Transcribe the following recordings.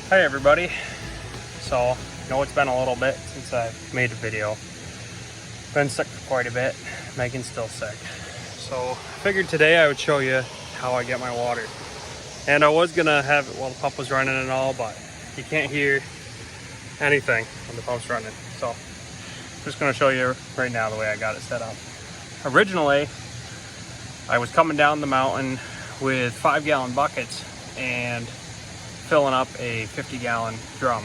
Hi everybody. So, I know it's been a little bit since I made a video. Been sick for quite a bit. Megan's still sick. So, I figured today I would show you how I get my water. And I was gonna have it while the pump was running and all, but you can't hear anything when the pump's running. So, I'm just gonna show you right now the way I got it set up. Originally, I was coming down the mountain with 5-gallon buckets and filling up a 50-gallon drum,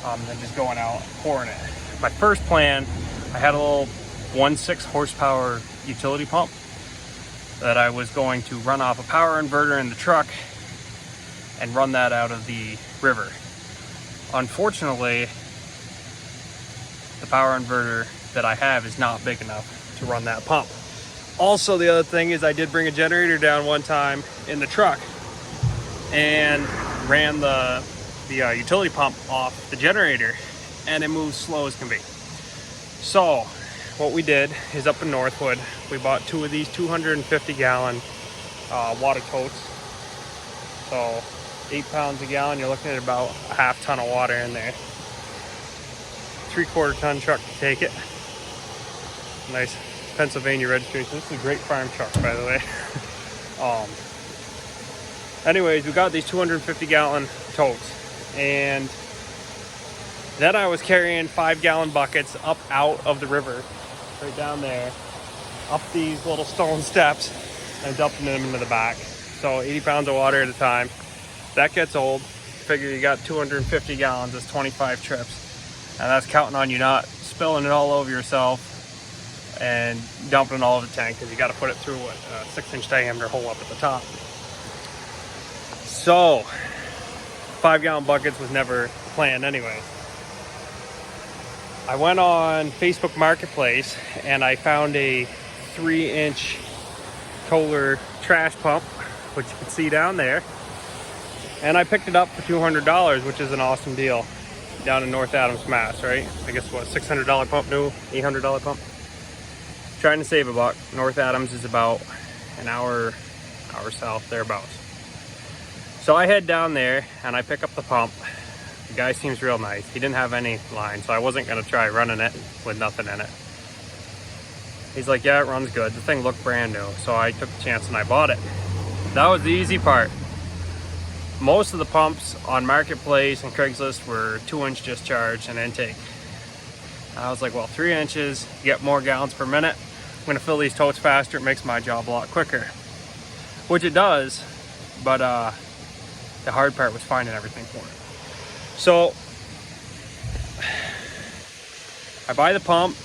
and just going out pouring it. My first plan, I had a little 1.6 horsepower utility pump that I was going to run off a power inverter in the truck and run that out of the river. Unfortunately, the power inverter that I have is not big enough to run that pump. Also, the other thing is I did bring a generator down one time in the truck and ran the utility pump off the generator, and it moves slow as can be. So what we did is up in Northwood, we bought 2 of these 250-gallon water totes. So 8 pounds a gallon, you're looking at about a half ton of water in there. 3/4 ton truck to take it. Nice Pennsylvania registration. This is a great farm truck, by the way. Anyways, we got these 250-gallon totes, and then I was carrying 5-gallon buckets up out of the river, right down there, up these little stone steps, and dumping them into the back. So 80 pounds of water at a time. That gets old. Figure you got 250 gallons, that's 25 trips, and that's counting on you not spilling it all over yourself and dumping it all over the tank, because you got to put it through a 6-inch diameter hole up at the top. So 5-gallon buckets was never planned anyway. I went on Facebook Marketplace and I found a 3-inch Kohler trash pump, which you can see down there, and I picked it up for $200, which is an awesome deal down in North Adams, Mass, right? I guess what, $600 pump new, $800 pump. Trying to save a buck. North Adams is about an hour south, thereabouts. So I head down there and I pick up the pump. The guy seems real nice. He didn't have any line, so I wasn't gonna try running it with nothing in it. He's like, yeah, it runs good. The thing looked brand new, so I took the chance and I bought it. That was the easy part. Most of the pumps on Marketplace and Craigslist were 2-inch discharge and intake. I was like, well, 3 inches, you get more gallons per minute. I'm gonna fill these totes faster. It makes my job a lot quicker, which it does, but the hard part was finding everything for it. So I buy the pump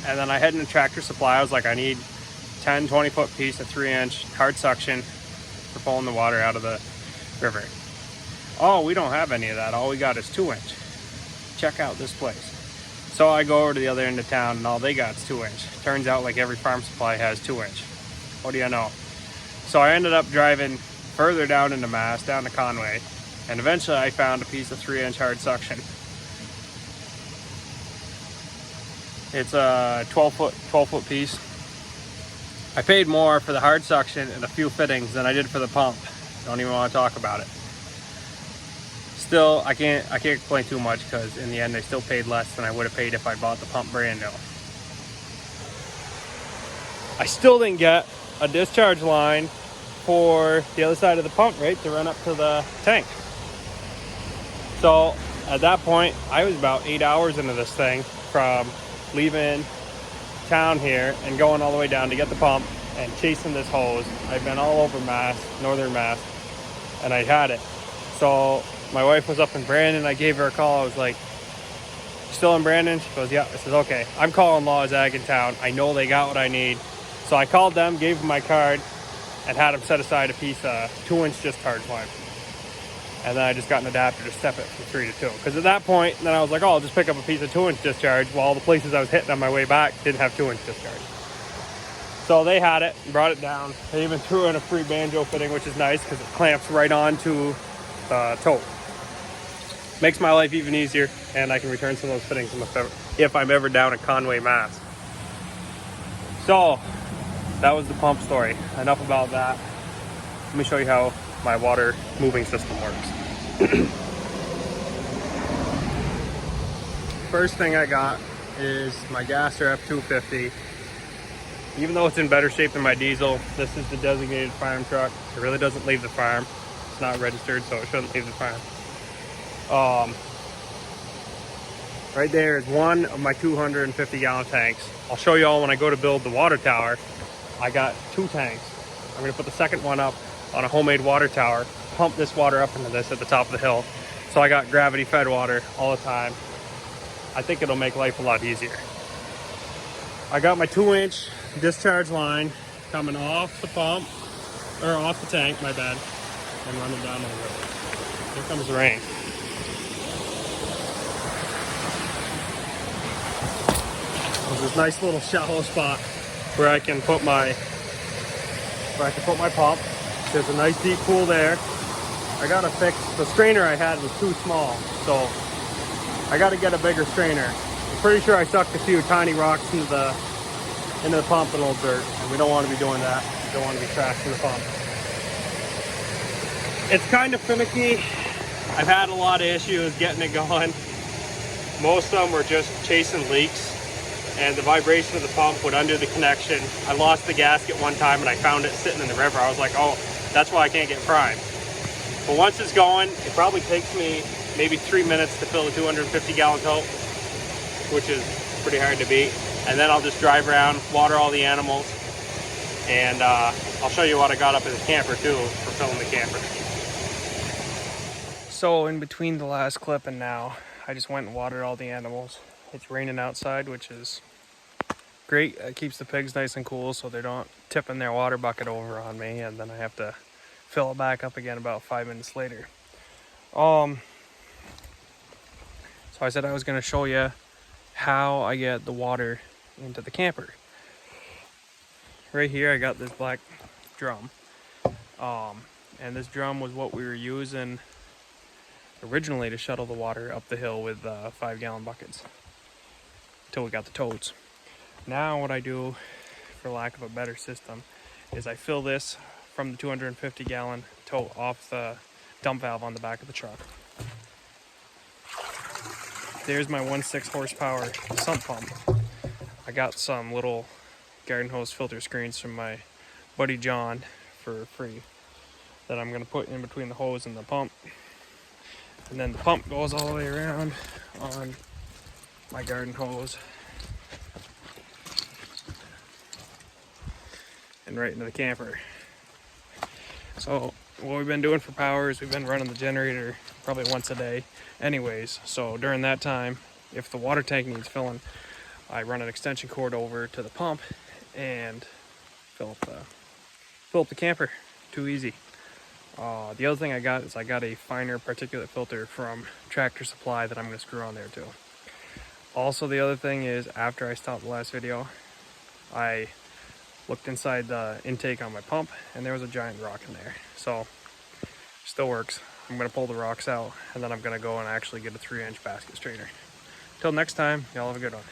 and then I head into Tractor Supply. I was like, I need 10-20 foot piece of 3-inch hard suction for pulling the water out of the river. Oh, we don't have any of that. All we got is 2-inch. Check out this place. So I go over to the other end of town and all they got is 2-inch. Turns out like every farm supply has 2-inch. What do you know? So I ended up driving further down into Mass, down to Conway, and eventually I found a piece of 3-inch hard suction. It's a 12 foot piece. I paid more for the hard suction and a few fittings than I did for the pump. Don't even want to talk about it. Still, I can't complain too much, because in the end I still paid less than I would have paid if I bought the pump brand new. I still didn't get a discharge line for the other side of the pump, right, to run up to the tank. So at that point, I was about 8 hours into this thing, from leaving town here and going all the way down to get the pump and chasing this hose. I've been all over Mass, northern Mass, and I had it. So my wife was up in Brandon. I gave her a call. I was like, still in Brandon? She goes, yeah. I said, okay, I'm calling Laws Ag in town. I know they got what I need. So I called them, gave them my card, and had them set aside a piece of 2-inch discharge line. And then I just got an adapter to step it from 3 to 2. Because at that point, then I was like, oh, I'll just pick up a piece of 2-inch discharge, while all the places I was hitting on my way back didn't have 2-inch discharge. So they had it, brought it down. They even threw in a free banjo fitting, which is nice because it clamps right onto the tote. Makes my life even easier, and I can return some of those fittings if I'm ever down in Conway, Mass. So that was the pump story. Enough about that. Let me show you how my water moving system works. first thing I got is my Gasser F250. Even though it's in better shape than my diesel, this is the designated farm truck. It really doesn't leave the farm. It's not registered, so it shouldn't leave the farm. Right there is one of my 250 gallon tanks. I'll show you all when I go to build the water tower. I got 2 tanks. I'm gonna put the second one up on a homemade water tower, pump this water up into this at the top of the hill. So I got gravity fed water all the time. I think it'll make life a lot easier. I got my 2-inch discharge line coming off the pump, or off the tank, my bad, and running down the river. Here comes the rain. There's this nice little shallow spot where I can put my pump. There's a nice deep pool there. I gotta fix the strainer I had was too small, so I gotta get a bigger strainer. I'm pretty sure I sucked a few tiny rocks into the pump and old dirt, and we don't want to be doing that. We don't want to be trashing the pump. It's kind of finicky. I've had a lot of issues getting it going. Most of them were just chasing leaks, and the vibration of the pump would undo the connection. I lost the gasket one time and I found it sitting in the river. I was like, oh, that's why I can't get prime. But once it's going, it probably takes me maybe 3 minutes to fill a 250 gallon tote, which is pretty hard to beat. And then I'll just drive around, water all the animals, and I'll show you what I got up in the camper too for filling the camper. So in between the last clip and now, I just went and watered all the animals. It's raining outside, which is great. It keeps the pigs nice and cool so they're not tipping their water bucket over on me, and then I have to fill it back up again about 5 minutes later. So I said I was going to show you how I get the water into the camper. Right here I got this black drum, and this drum was what we were using originally to shuttle the water up the hill with 5 gallon buckets until we got the totes. Now what I do, for lack of a better system, is I fill this from the 250 gallon tote off the dump valve on the back of the truck. There's my 1.6 horsepower sump pump. I got some little garden hose filter screens from my buddy John for free that I'm going to put in between the hose and the pump. And then the pump goes all the way around on my garden hose and right into the camper. So what we've been doing for power is we've been running the generator probably once a day anyways. So during that time, if the water tank needs filling, I run an extension cord over to the pump and fill up the camper. Too easy. The other thing I got is I got a finer particulate filter from Tractor Supply that I'm going to screw on there too. Also, the other thing is, after I stopped the last video, I looked inside the intake on my pump and there was a giant rock in there. So still works. I'm going to pull the rocks out and then I'm going to go and actually get a 3-inch basket strainer. Till next time, y'all have a good one.